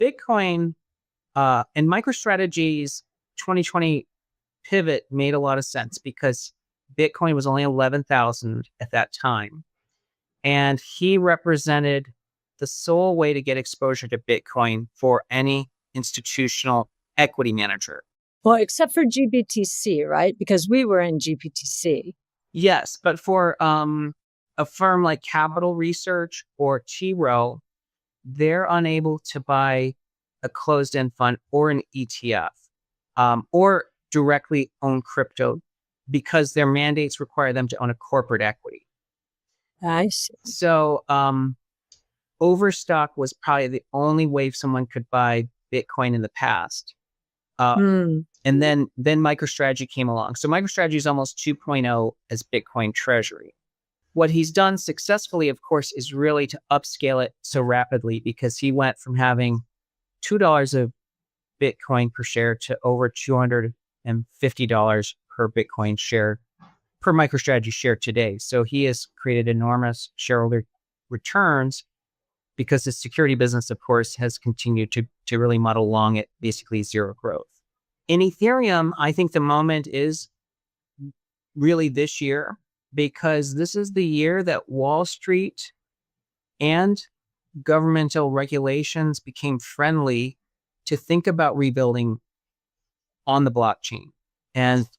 Bitcoin and MicroStrategy's 2020 pivot made a lot of sense because Bitcoin was only 11,000 at that time. And he represented the sole way to get exposure to Bitcoin for any institutional equity manager. Well, except for GBTC, right? Because we were in GBTC. Yes, but for a firm like Capital Research or T. Rowe, they're unable to buy a closed-end fund or an ETF or directly own crypto because their mandates require them to own a corporate equity. I see. So Overstock was probably the only way someone could buy Bitcoin in the past. And then MicroStrategy came along. So MicroStrategy is almost 2.0 as Bitcoin treasury. What he's done successfully, of course, is really to upscale it so rapidly because he went from having $2 of Bitcoin per share to over $250 per Bitcoin share, per MicroStrategy share today. So he has created enormous shareholder returns because the security business, of course, has continued to really muddle along at basically zero growth. In Ethereum, I think the moment is really this year because this is the year that Wall Street and governmental regulations became friendly to think about rebuilding on the blockchain. And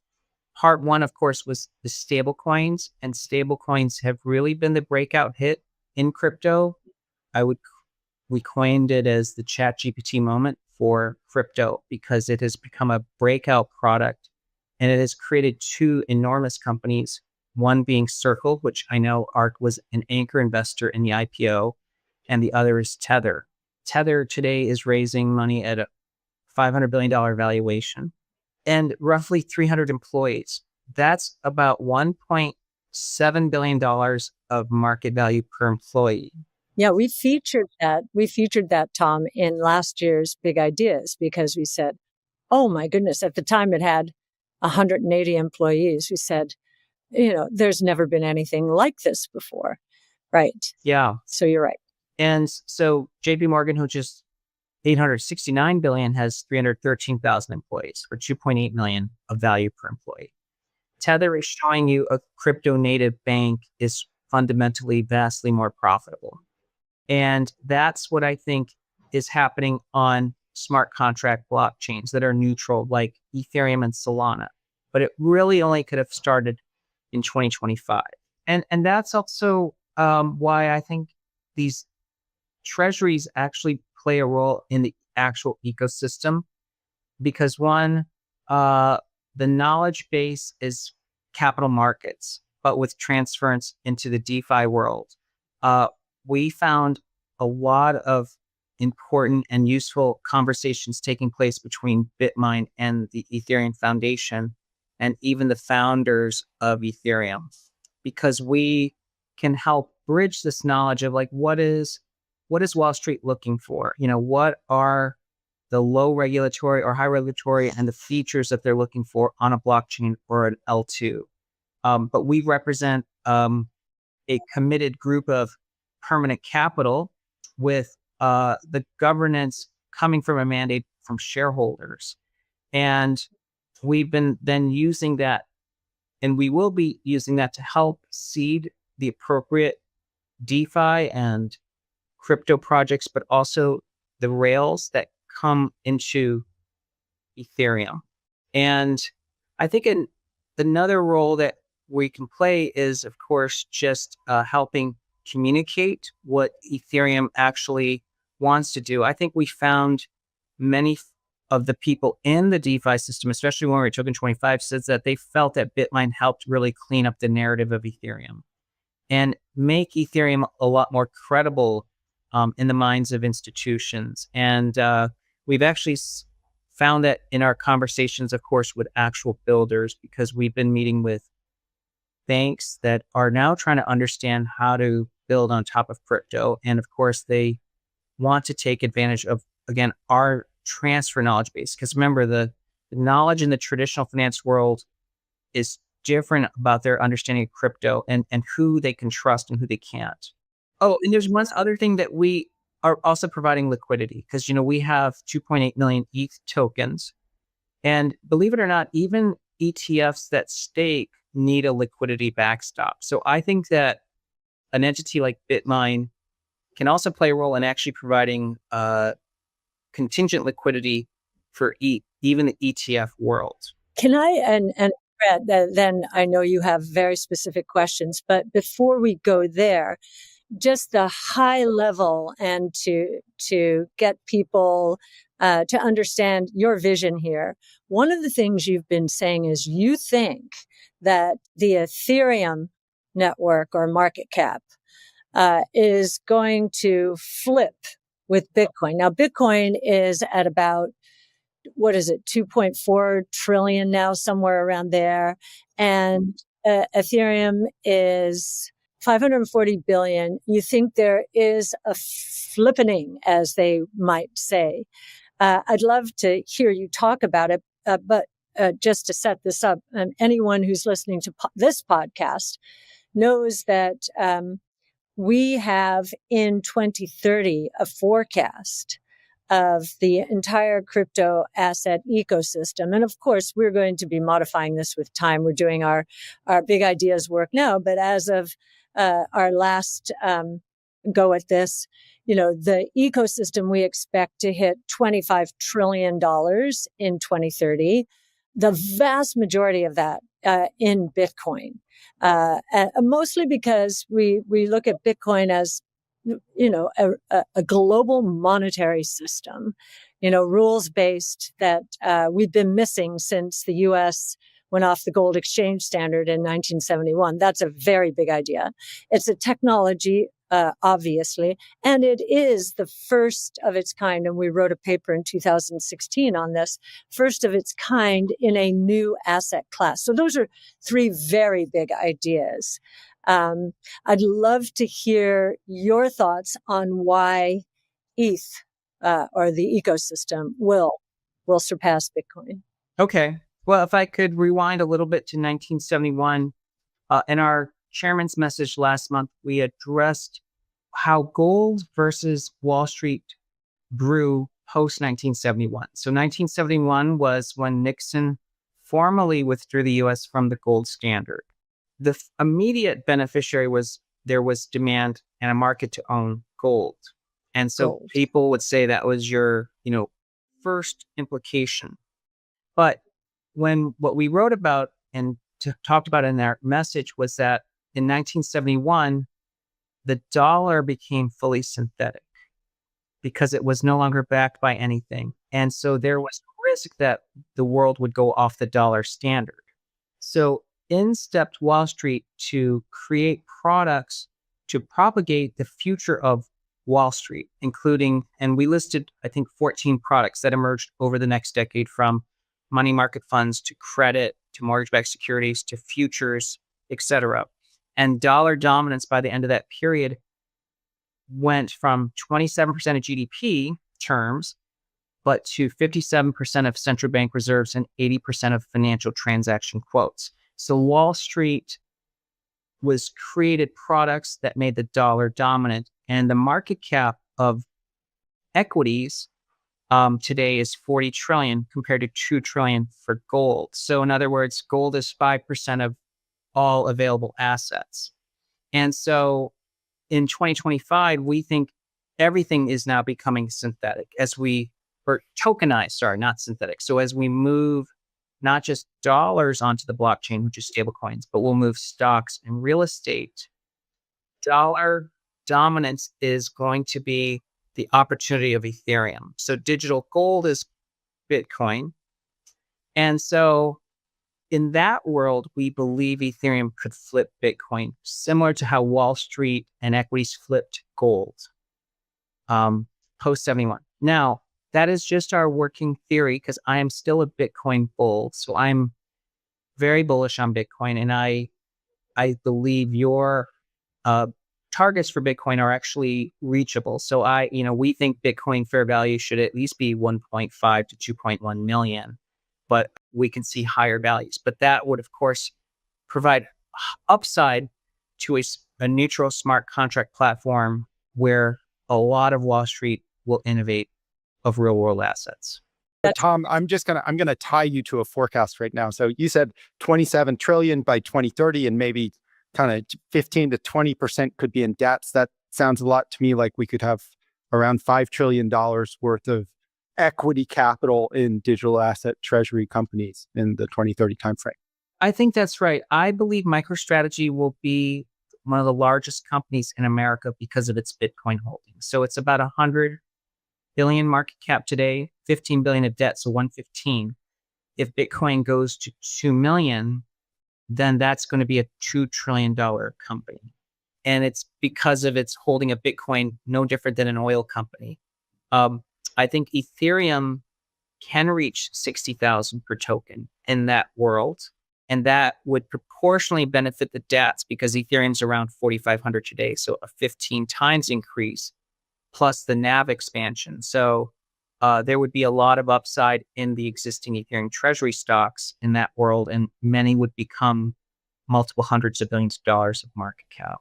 part one, of course, was the stablecoins, and stablecoins have really been the breakout hit in crypto. We coined it as the ChatGPT moment for crypto because it has become a breakout product and it has created two enormous companies, one being Circle, which I know ARK was an anchor investor in the IPO, and the other is Tether. Tether today is raising money at a $500 billion valuation and roughly 300 employees. That's about $1.7 billion of market value per employee. Yeah, we featured that. We featured that, Tom, in last year's Big Ideas because we said, oh my goodness, at the time it had 180 employees. We said, there's never been anything like this before. Right. Yeah. So you're right. And so JP Morgan, who just $869 billion, has 313,000 employees for 2.8 million of value per employee. Tether is showing you a crypto native bank is fundamentally vastly more profitable. And that's what I think is happening on smart contract blockchains that are neutral like Ethereum and Solana. But it really only could have started in 2025. And that's also why I think these treasuries actually play a role in the actual ecosystem. Because one, the knowledge base is capital markets, but with transference into the DeFi world. We found a lot of important and useful conversations taking place between Bitmine and the Ethereum Foundation and even the founders of Ethereum, because we can help bridge this knowledge of like, what is Wall Street looking for? What are the low regulatory or high regulatory and the features that they're looking for on a blockchain or an L2. But we represent a committed group of permanent capital with the governance coming from a mandate from shareholders. And we've been then using that, and we will be using that to help seed the appropriate DeFi and crypto projects, but also the rails that come into Ethereum. And I think another role that we can play is, of course, just helping communicate what Ethereum actually wants to do. I think we found many of the people in the DeFi system, especially when we were at Token 25, says that they felt that Bitmine helped really clean up the narrative of Ethereum and make Ethereum a lot more credible in the minds of institutions. And we've actually found that in our conversations, of course, with actual builders, because we've been meeting with banks that are now trying to understand how to build on top of crypto. And of course, they want to take advantage of, again, our transfer knowledge base. Because remember, the knowledge in the traditional finance world is different about their understanding of crypto and who they can trust and who they can't. Oh, and there's one other thing that we are also providing liquidity because, we have 2.8 million ETH tokens. And believe it or not, even ETFs that stake need a liquidity backstop. So I think that an entity like Bitmine can also play a role in actually providing contingent liquidity for even the ETF world. Can I, and Brett, then I know you have very specific questions, but before we go there, just the high level and to get people to understand your vision here. One of the things you've been saying is you think that the Ethereum network or market cap is going to flip with Bitcoin. Now, Bitcoin is at about, 2.4 trillion now, somewhere around there. And Ethereum is 540 billion. You think there is a flippening, as they might say. I'd love to hear you talk about it, but just to set this up, anyone who's listening to this podcast knows that we have in 2030 a forecast of the entire crypto asset ecosystem. And of course, we're going to be modifying this with time. We're doing our big ideas work now, but as of our last go at this, the ecosystem we expect to hit $25 trillion in 2030. The vast majority of that in Bitcoin, mostly because we look at Bitcoin as a global monetary system, rules based that we've been missing since the U.S. went off the gold exchange standard in 1971. That's a very big idea. It's a technology, obviously, and it is the first of its kind. And we wrote a paper in 2016 on this, first of its kind in a new asset class. So those are three very big ideas. I'd love to hear your thoughts on why ETH or the ecosystem will surpass Bitcoin. Okay. Well, if I could rewind a little bit to 1971, in our chairman's message last month, we addressed how gold versus Wall Street grew post 1971. So 1971 was when Nixon formally withdrew the U.S. from the gold standard. The immediate beneficiary was there was demand and a market to own gold. And so people would say that was your, first implication. But what we wrote about and talked about in our message was that in 1971, the dollar became fully synthetic because it was no longer backed by anything. And so there was risk that the world would go off the dollar standard. So in stepped Wall Street to create products to propagate the future of Wall Street, including, and we listed, I think, 14 products that emerged over the next decade, from money market funds to credit to mortgage-backed securities to futures, etc. And dollar dominance by the end of that period went from 27% of GDP terms, but to 57% of central bank reserves and 80% of financial transaction quotes. So Wall Street was created products that made the dollar dominant, and the market cap of equities today is 40 trillion compared to 2 trillion for gold. So in other words, gold is 5% of all available assets. And so in 2025, we think everything is now becoming synthetic or tokenized, not synthetic. So as we move not just dollars onto the blockchain, which is stablecoins, but we'll move stocks and real estate. Dollar dominance is going to be the opportunity of Ethereum. So digital gold is Bitcoin. And so in that world, we believe Ethereum could flip Bitcoin, similar to how Wall Street and equities flipped gold post 71. Now, that is just our working theory because I am still a Bitcoin bull. So I'm very bullish on Bitcoin. And I believe your targets for Bitcoin are actually reachable. So we think Bitcoin fair value should at least be 1.5 to 2.1 million, but we can see higher values. But that would, of course, provide upside to a neutral smart contract platform where a lot of Wall Street will innovate of real world assets. But Tom, I'm gonna tie you to a forecast right now. So you said 27 trillion by 2030, and maybe kind of 15 to 20% could be in debts. That sounds a lot to me like we could have around $5 trillion worth of equity capital in digital asset treasury companies in the 2030 timeframe. I think that's right. I believe MicroStrategy will be one of the largest companies in America because of its Bitcoin holdings. So it's about 100 billion market cap today, 15 billion of debt, so 115. If Bitcoin goes to 2 million, then that's going to be a $2 trillion company. And it's because of its holding of Bitcoin, no different than an oil company. I think Ethereum can reach 60,000 per token in that world. And that would proportionally benefit the DATs because Ethereum's around 4,500 today. So a 15 times increase plus the NAV expansion. So there would be a lot of upside in the existing Ethereum treasury stocks in that world. And many would become multiple hundreds of billions of dollars of market cap.